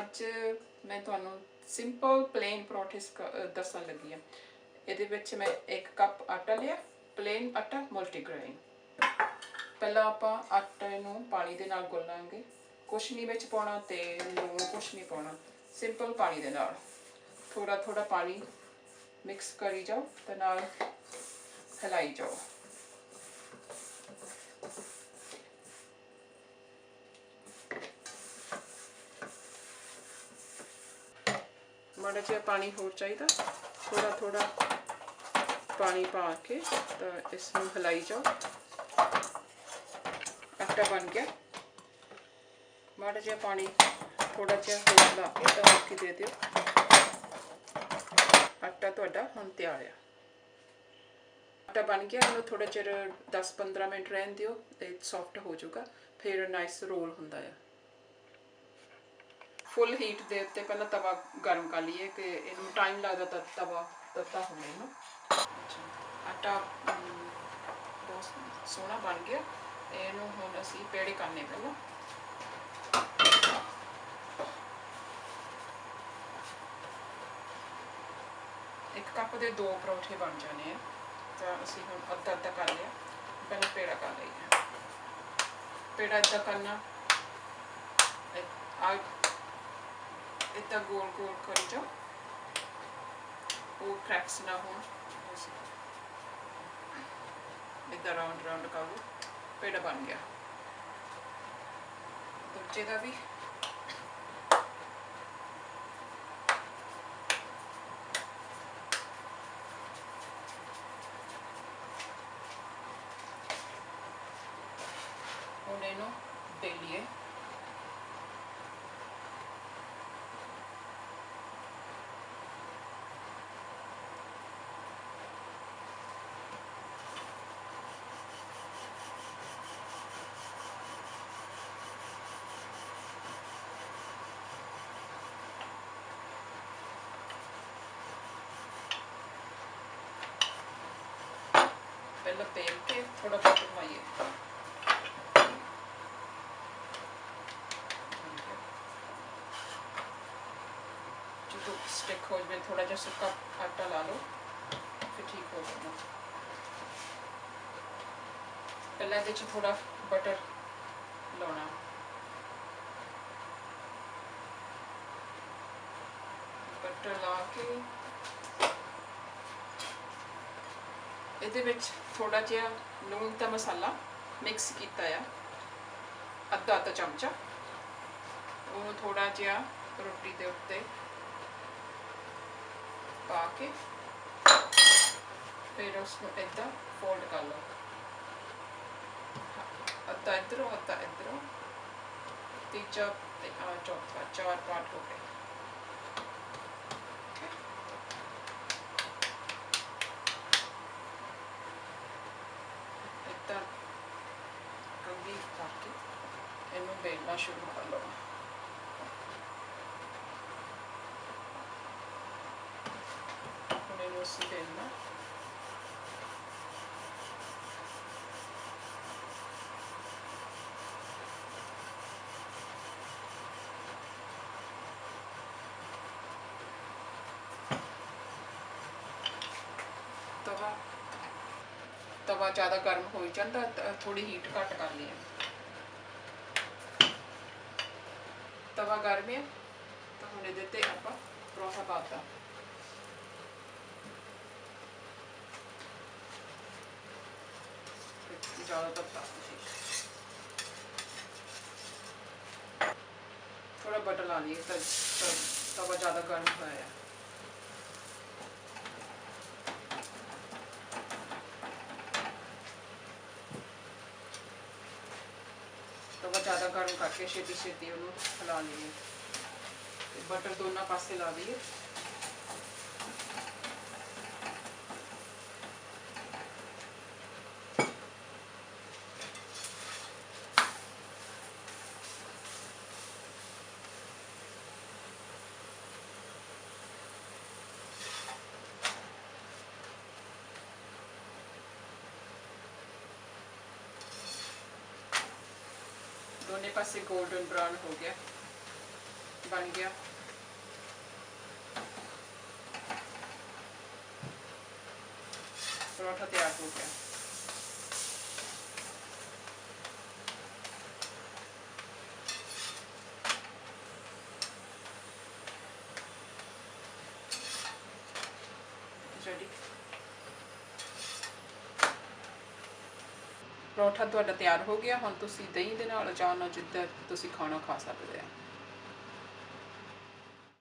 ਅੱਜ मैं ਤੁਹਾਨੂੰ ਸਿੰਪਲ ਪਲੇਨ ਪਰੌਂਠੇ ਦੱਸਣ ਲੱਗੀ ਹਾਂ। ਇਹਦੇ ਵਿੱਚ ਮੈਂ 1 ਕੱਪ ਆਟਾ ਲਿਆ, ਪਲੇਨ ਆਟਾ ਮਲਟੀਗ੍ਰੇਨ। ਪਹਿਲਾਂ ਆਪਾਂ ਆਟੇ ਨੂੰ ਪਾਣੀ ਦੇ ਨਾਲ ਗੁੰਨਾਂਗੇ, ਕੁਛ ਨਹੀਂ ਵਿੱਚ ਪਾਉਣਾ ਤੇਲ ਲੂਣ ਕੁਛ ਨਹੀਂ ਪਾਉਣਾ, ਸਿੰਪਲ ਪਾਣੀ ਦੇ ਨਾਲ ਥੋੜਾ ਥੋੜਾ ਪਾਣੀ ਮਿਕਸ ਕਰੀ ਜਾਓ ਤੇ ਨਾਲ ਹਿਲਾਈ ਜਾਓ। ਮਾੜਾ ਜਿਹਾ ਪਾਣੀ ਹੋਰ ਚਾਹੀਦਾ, ਥੋੜਾ ਥੋੜਾ ਪਾਣੀ ਪਾ ਕੇ ਤਾਂ ਇਸ ਨੂੰ ਹਿਲਾਈ ਜਾਓ। आटा बन गया, माड़ा जिहा पानी थोड़ा जिहा होर ला के ढक के दे दिओ। आटा तुहाडा हुण तैयार है। आटा बन गया, इहनूं थोड़ा चिर 10-15 मिनट रहन दिओ ते सॉफ्ट हो जाऊगा, फिर नाइस रोल हुंदा है। फुल हीट दे उत्ते पहला तवा गर्म कर लीए कि इहनूं टाइम लगदा तां तवा तत्ता होवे ना। आटा बहुत सोहना बन गया, ਇਹਨੂੰ ਹੁਣ ਅਸੀਂ ਪੇੜੇ ਕਰਨੇ ਪਹਿਲਾਂ। ਇੱਕ ਕੱਪ ਦੇ 2 ਪਰੌਂਠੇ ਬਣ ਜਾਣੇ ਆ, ਤਾਂ ਅਸੀਂ ਹੁਣ ਅੱਧਾ ਅੱਧਾ ਕਰ ਲਿਆ। ਪਹਿਲਾਂ ਪੇੜਾ ਕਰ ਲਈਏ। ਪੇੜਾ ਇੱਦਾਂ ਕਰਨਾ, ਇੱਦਾਂ ਗੋਲ ਗੋਲ ਕਰੀ ਜਾਓ, ਉਹ ਕ੍ਰੈਕਸ ਨਾ ਹੋਣ। ਇੱਦਾਂ ਰਾਉਂਡ ਰਾਉਂਡ ਕਰ ਲਓ, पेड़ा बन गया। दूजे का भी हुण इहनूं बेलिए। पहले तेल के थोड़ा बटर पाइए, जो स्टिक हो जाए थोड़ा जिहा सुक्का आटा ला लो, फिर ठीक हो जाएगा। पहले इहदे च थोड़ा बटर लाना, बटर ला के ਇਹਦੇ ਵਿੱਚ ਥੋੜਾ ਜਿਹਾ ਲੂਣ ਦਾ ਮਸਾਲਾ ਮਿਕਸ ਕੀਤਾ ਆ, ਅੱਧਾ ਚਮਚਾ। ਉਹਨੂੰ ਥੋੜਾ ਜਿਹਾ ਰੋਟੀ ਦੇ ਉੱਤੇ ਪਾ ਕੇ ਫਿਰ ਉਸਨੂੰ ਇੱਦਾਂ ਫੋਲਡ ਕਰ ਲਓ, ਅੱਧਾ ਇੱਧਰੋਂ ਅੱਧਾ ਇੱਧਰੋਂ, ਤੀਜਾ ਤੇ ਚੌਥਾ, 4 ਪਾਰਟ ਹੋ ਗਏ। कंघी करके इनू बेलना शुरू कर लो। इनू असीं बेलना, तवा तवा ज़्यादा गर्म हो जाता, थोड़ी हीट घट कर ली। तवा गर्म है तो हम ये आप पराठा पाता। ज़्यादा तपता, थोड़ा बटर ला लिए, तवा ज़्यादा गर्म होया। तवा ज़्यादा गर्म करके छेती छेती उन्होंने हिला लीए, बटर दोनों पासे ला दिए। दोनों पासे गोल्डन ब्राउन हो गया, बन गया। पराठा तैयार हो गया। रेडी। पराठा ਤੁਹਾਡਾ ਤਿਆਰ ਹੋ ਗਿਆ। ਹੁਣ ਤੁਸੀਂ ਦਹੀਂ ਦੇ ਨਾਲ ਚਾਹ ਨਾਲ ਜਿੱਦਾਂ ਤੁਸੀਂ ਖਾਣਾ ਖਾ ਸਕਦੇ ਆ।